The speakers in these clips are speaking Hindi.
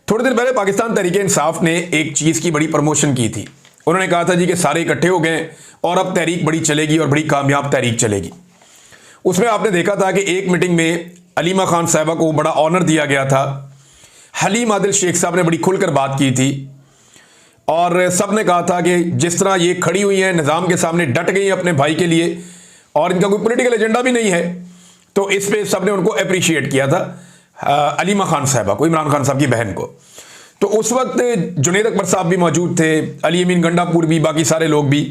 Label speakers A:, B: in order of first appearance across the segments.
A: थोड़े दिन पहले पाकिस्तान तहरीक इंसाफ ने एक चीज़ की बड़ी प्रमोशन की थी। उन्होंने कहा था जी कि सारे इकट्ठे हो गए और अब तहरीक बड़ी चलेगी और बड़ी कामयाब तहरीक चलेगी। उसमें आपने देखा था कि एक मीटिंग में अलीमा खान साहिबा को बड़ा ऑनर दिया गया था। हलीम आदिल शेख साहब ने बड़ी खुलकर बात की थी और सब ने कहा था कि जिस तरह ये खड़ी हुई हैं निज़ाम के सामने, डट गई हैं अपने भाई के लिए और इनका कोई पॉलिटिकल एजेंडा भी नहीं है, तो इस पे सब ने उनको अप्रिशिएट किया था, अलीमा खान साहिबा को, इमरान खान साहब की बहन को। तो उस वक्त जुनैद अकबर साहब भी मौजूद थे, अली अमीन गंडापुर भी, बाकी सारे लोग भी।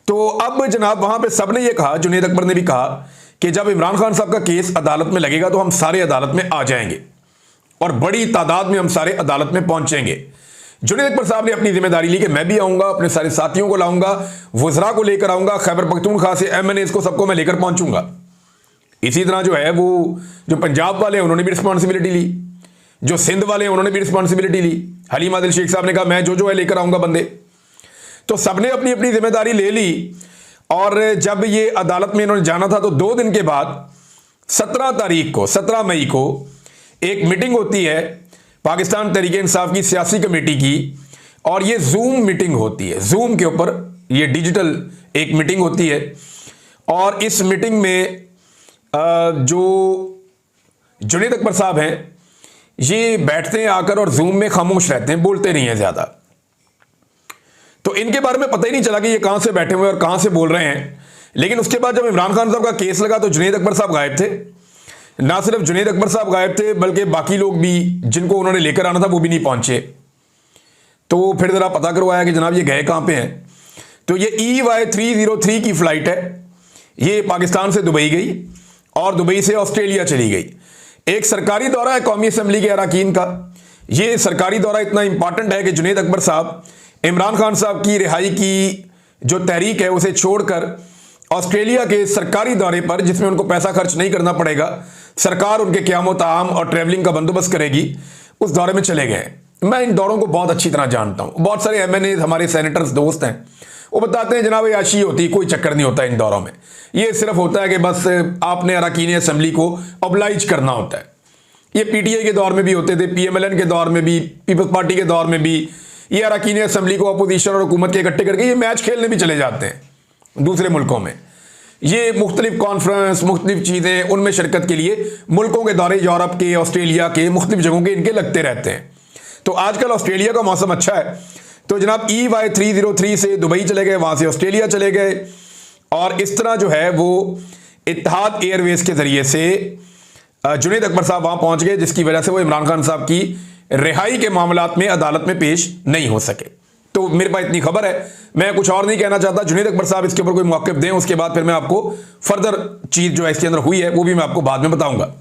A: तो अब जनाब वहां पे सब ने ये कहा, जुनैद अकबर ने भी कहा कि जब इमरान खान साहब का केस अदालत में लगेगा तो हम सारे अदालत में आ जाएंगे और बड़ी तादाद में हम सारे अदालत में पहुंचेंगे। जुनैद अकबर साहब ने अपनी जिम्मेदारी ली कि मैं भी आऊंगा, अपने सारे साथियों को लाऊंगा, वज़रा को लेकर आऊंगा, खैबर पख्तूनख्वा से MNAs को सबको मैं लेकर पहुंचूंगा। इसी तरह जो है वो जो पंजाब वाले हैं उन्होंने भी रिस्पॉन्सिबिलिटी ली, जो सिंध वाले हैं उन्होंने भी रिस्पॉन्सिबिलिटी ली। हलीम आदिल शेख साहब ने कहा मैं जो है लेकर आऊंगा बंदे। तो सबने अपनी अपनी जिम्मेदारी ले ली और जब ये अदालत में इन्होंने जाना था तो 2 दिन के बाद 17 मई को एक मीटिंग होती है पाकिस्तान तहरीक इंसाफ की सियासी कमेटी की, और ये जूम मीटिंग होती है। जूम के ऊपर ये डिजिटल एक मीटिंग होती है और इस मीटिंग में जो जुनैद अकबर साहब हैं ये बैठते हैं आकर और जूम में खामोश रहते हैं, बोलते नहीं हैं ज्यादा। तो इनके बारे में पता ही नहीं चला कि ये कहां से बैठे हुए और कहां से बोल रहे हैं। लेकिन उसके बाद जब इमरान खान साहब का केस लगा तो जुनैद अकबर साहब गायब थे। ना सिर्फ जुनैद अकबर साहब गायब थे बल्कि बाकी लोग भी जिनको उन्होंने लेकर आना था वो भी नहीं पहुंचे। तो फिर जरा पता करवाया कि जनाब ये गए कहां पे हैं। तो ये EY303 की फ्लाइट है, ये पाकिस्तान से दुबई गई और दुबई से ऑस्ट्रेलिया चली गई। एक सरकारी दौरा है कौमी असम्बली के अरकान का। ये सरकारी दौरा इतना इंपॉर्टेंट है कि जुनैद अकबर साहब इमरान खान साहब की रिहाई की जो तहरीक है उसे छोड़कर ऑस्ट्रेलिया के सरकारी दौरे पर, जिसमें उनको पैसा खर्च नहीं करना पड़ेगा, सरकार उनके क़याम ताम और ट्रैवलिंग का बंदोबस्त करेगी, उस दौरे में चले गए। मैं इन दौरों को बहुत अच्छी तरह जानता हूं। बहुत सारे MNAs हमारे सेनेटर्स दोस्त हैं, वो बताते हैं जनाब याशी होती, कोई चक्कर नहीं होता इन दौरों में। ये सिर्फ होता है कि बस आपने अरकान असम्बली को ऑब्लाइज करना होता है। ये PTI के दौर में भी होते थे, PMLN के दौर में भी, पीपल्स पार्टी के दौर में भी। ये अरकान असम्बली को अपोजिशन और हुकूमत के इकट्ठे करके ये मैच खेलने भी चले जाते हैं दूसरे मुल्कों में। ये मुख्तलिफ कॉन्फ्रेंस, मुख्तलिफ चीज़ें, उनमें शिरकत के लिए मुल्कों के दौरे, यूरोप के, ऑस्ट्रेलिया के, मुख्तलिफ जगहों के इनके लगते रहते हैं। तो आजकल ऑस्ट्रेलिया का मौसम अच्छा है, तो जनाब EY303 से दुबई चले गए, वहां से ऑस्ट्रेलिया चले गए और इस तरह जो है वो इत्तेहाद एयरवेज के जरिए से जुनैद अकबर साहब वहां पहुंच गए, जिसकी वजह से वो इमरान खान साहब की रिहाई के मामलात में अदालत में पेश नहीं हो सके। तो मेरे पास इतनी खबर है, मैं कुछ और नहीं कहना चाहता। जुनैद अकबर साहब इसके ऊपर कोई मौक़िफ़ दें, उसके बाद फिर मैं आपको फर्दर चीज़ जो है इसके अंदर हुई है वो भी मैं आपको बाद में बताऊंगा।